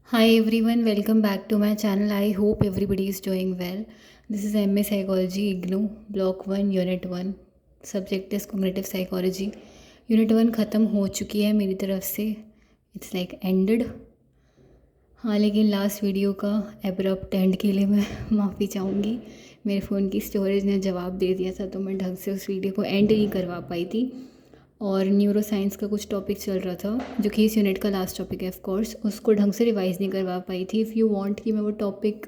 Hi everyone, welcome back to my channel. I hope everybody is doing well. This is MA Psychology IGNOU Block 1 Unit 1. Subject is Cognitive Psychology. Unit 1 ख़त्म हो चुकी है मेरी तरफ से. It's like ended. हाँ, लेकिन last video का एब्रप्ट एंड के लिए मैं माफ़ी चाहूँगी. मेरे फ़ोन की स्टोरेज ने जवाब दे दिया था तो मैं ढंग से उस वीडियो को एंड नहीं करवा पाई थी. और न्यूरो साइंस का कुछ टॉपिक चल रहा था जो कि इस यूनिट का लास्ट टॉपिक है. ऑफ कोर्स उसको ढंग से रिवाइज़ नहीं करवा पाई थी. इफ़ यू वांट कि मैं वो टॉपिक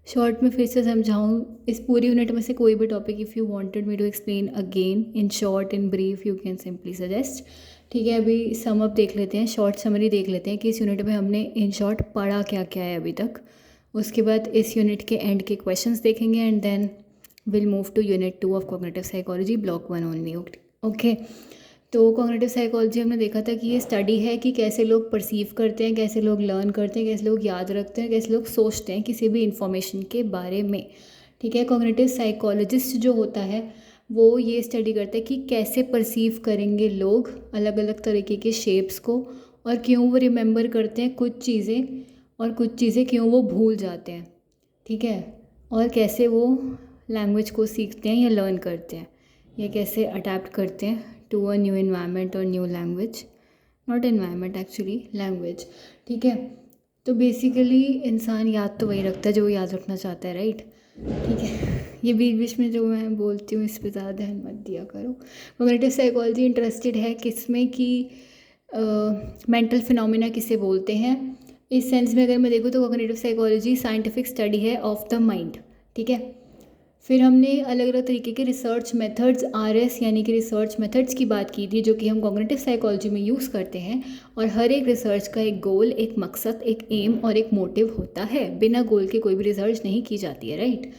शॉर्ट में फिर से समझाऊँ इस पूरी यूनिट में से कोई भी topic, if you wanted me to explain again in short in brief, you can simply suggest. ठीक है, अभी सम अप देख लेते हैं, शॉर्ट समरी देख लेते हैं कि इस यूनिट में हमने इन शॉर्ट पढ़ा क्या क्या है अभी तक. उसके बाद इस यूनिट के एंड के क्वेश्चंस देखेंगे and then will move to unit 2 of cognitive psychology block 1 only. Okay, तो कॉग्निटिव साइकोलॉजी हमने देखा था कि ये स्टडी है कि कैसे लोग परसीव करते हैं, कैसे लोग लर्न करते हैं, कैसे लोग याद रखते हैं, कैसे लोग सोचते हैं किसी भी इंफॉर्मेशन के बारे में. ठीक है, कॉग्निटिव साइकोलॉजिस्ट जो होता है वो ये स्टडी करता है कि कैसे परसीव करेंगे लोग अलग अलग तरीके के शेप्स को, और क्यों वो रिमेंबर करते हैं कुछ चीज़ें और कुछ चीज़ें क्यों वो भूल जाते हैं. ठीक है, और कैसे वो लैंग्वेज को सीखते हैं या लर्न करते हैं या कैसे अडेप्ट करते हैं टू अ न्यू इन्वायरमेंट और new language. Not environment, actually language. ठीक है, तो बेसिकली इंसान याद तो वही रखता है जो वो याद रखना चाहता है, राइट. ठीक है, ये बीच बीच में जो मैं बोलती हूँ इस पर ज़्यादा ध्यान मत दिया करो. कॉग्निटिव साइकोलॉजी इंटरेस्टेड है किसमें कि मेंटल फिनोमिना किसे बोलते हैं. इस सेंस में अगर मैं देखूँ तो कॉग्निटिव साइकोलॉजी साइंटिफिक स्टडी है ऑफ द माइंड. ठीक है, फिर हमने अलग अलग तरीके के रिसर्च मेथड्स RS यानी कि रिसर्च मेथड्स की बात की थी जो कि हम कॉग्निटिव साइकोलॉजी में यूज़ करते हैं. और हर एक रिसर्च का एक गोल, एक मकसद, एक एम और एक मोटिव होता है. बिना गोल के कोई भी रिसर्च नहीं की जाती है, राइट.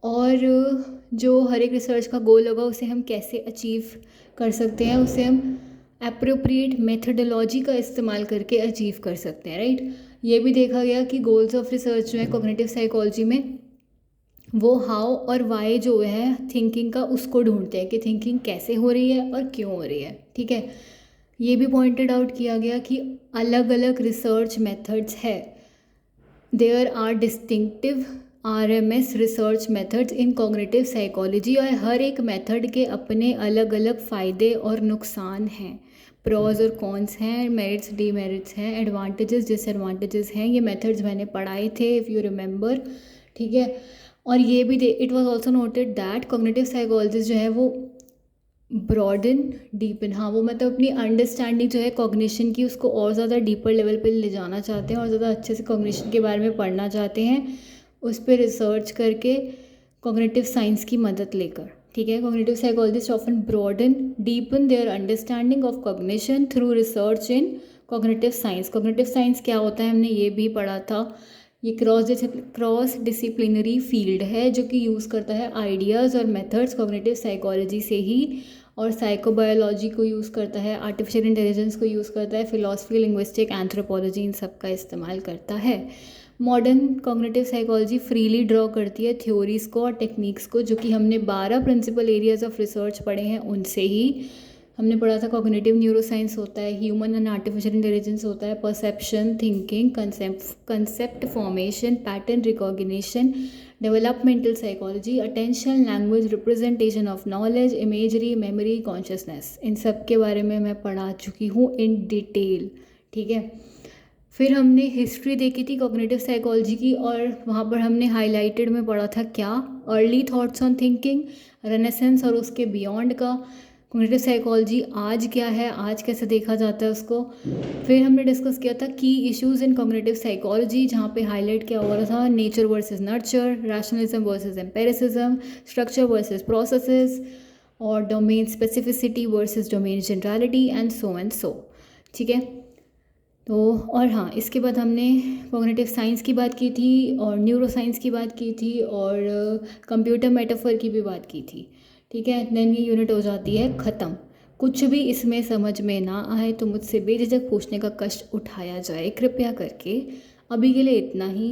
और जो हर एक रिसर्च का गोल होगा उसे हम कैसे अचीव कर सकते हैं, उसे हम एप्रोप्रिएट मेथडोलॉजी का इस्तेमाल करके अचीव कर सकते हैं, राइट. ये भी देखा गया कि गोल्स ऑफ रिसर्च जो है कॉग्निटिव साइकोलॉजी में वो हाउ और वाई जो है थिंकिंग का उसको ढूंढते हैं कि थिंकिंग कैसे हो रही है और क्यों हो रही है. ठीक है, ये भी पॉइंटेड आउट किया गया कि अलग अलग रिसर्च मेथड्स है. There are distinctive RMS research methods in cognitive psychology, और हर एक मेथड के अपने अलग अलग फ़ायदे और नुकसान हैं, प्रोज और कॉन्स हैं, मेरिट्स डीमेरिट्स हैं, एडवांटेजेस डिसएडवांटेजेस हैं. ये मेथड्स मैंने पढ़ाए थे इफ़ यू रिमेंबर. ठीक है, और ये भी it was also noted that cognitive psychologist जो है वो ब्रॉडन डीपन, हाँ वो मतलब अपनी अंडरस्टैंडिंग जो है कॉग्निशन की उसको और ज़्यादा डीपर लेवल पे ले जाना चाहते हैं और ज़्यादा अच्छे से कॉग्निशन के बारे में पढ़ना चाहते हैं, उस पर रिसर्च करके कॉग्निटिव साइंस की मदद लेकर. ठीक है, cognitive psychologist often broaden deepen their understanding of cognition through research in cognitive science. Cognitive science क्या होता है हमने ये भी पढ़ा था. ये क्रॉस डिसिप्लिनरी फील्ड है जो कि यूज़ करता है आइडियाज़ और मेथड्स कॉग्निटिव साइकोलॉजी से ही, और साइकोबायोलॉजी को यूज़ करता है, आर्टिफिशियल इंटेलिजेंस को यूज़ करता है, फिलॉसफी, लिंग्विस्टिक, एंथ्रोपोलॉजी, इन सब का इस्तेमाल करता है. Modern cognitive psychology freely draw करती है थ्योरीज़ को और टेक्निक्स को, जो कि हमने 12 प्रिंसिपल एरियाज ऑफ रिसर्च पढ़े हैं उनसे ही. हमने पढ़ा था कॉग्निटिव न्यूरोसाइंस होता है, ह्यूमन एंड आर्टिफिशियल इंटेलिजेंस होता है, perception, thinking, concept formation, pattern recognition, developmental psychology, attention, language, representation of knowledge, imagery, memory, consciousness. इन सब के बारे में मैं पढ़ा चुकी हूँ इन डिटेल. ठीक है, फिर हमने हिस्ट्री देखी थी कॉग्निटिव साइकोलॉजी की, और वहाँ पर हमने हाईलाइटेड में पढ़ा था क्या, early thoughts on thinking, renaissance और उसके बियॉन्ड का. कॉग्निटिव साइकोलॉजी आज क्या है, आज कैसे देखा जाता है उसको. फिर हमने डिस्कस किया था की इश्यूज़ इन कॉग्निटिव साइकोलॉजी, जहाँ पे हाईलाइट किया हुआ था nature versus nurture, rationalism versus empiricism, structure versus processes, और domain specificity versus domain generality and so. ठीक है, तो और हाँ, इसके बाद हमने कॉग्निटिव साइंस की बात की थी और न्यूरो साइंस की बात की थी और कंप्यूटर मेटाफर की भी बात की थी. ठीक है, देन ये यूनिट हो जाती है ख़त्म. कुछ भी इसमें समझ में ना आए तो मुझसे बेझिझक पूछने का कष्ट उठाया जाए कृपया करके. अभी के लिए इतना ही,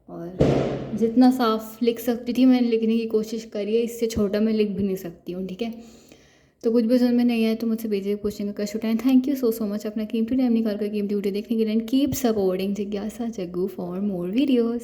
और जितना साफ लिख सकती थी मैंने लिखने की कोशिश करी है, इससे छोटा मैं लिख भी नहीं सकती हूँ. ठीक है, तो कुछ भी समझ में नहीं आया तो मुझसे बेझिझक पूछने का कष्ट उठाएं। थैंक यू सो मच अपना कीमती टाइम निकाल कर कीमती वीडियो देखने के लिए, एंड कीप सपोर्टिंग जिज्ञासा जग्गू फॉर मोर वीडियोज़।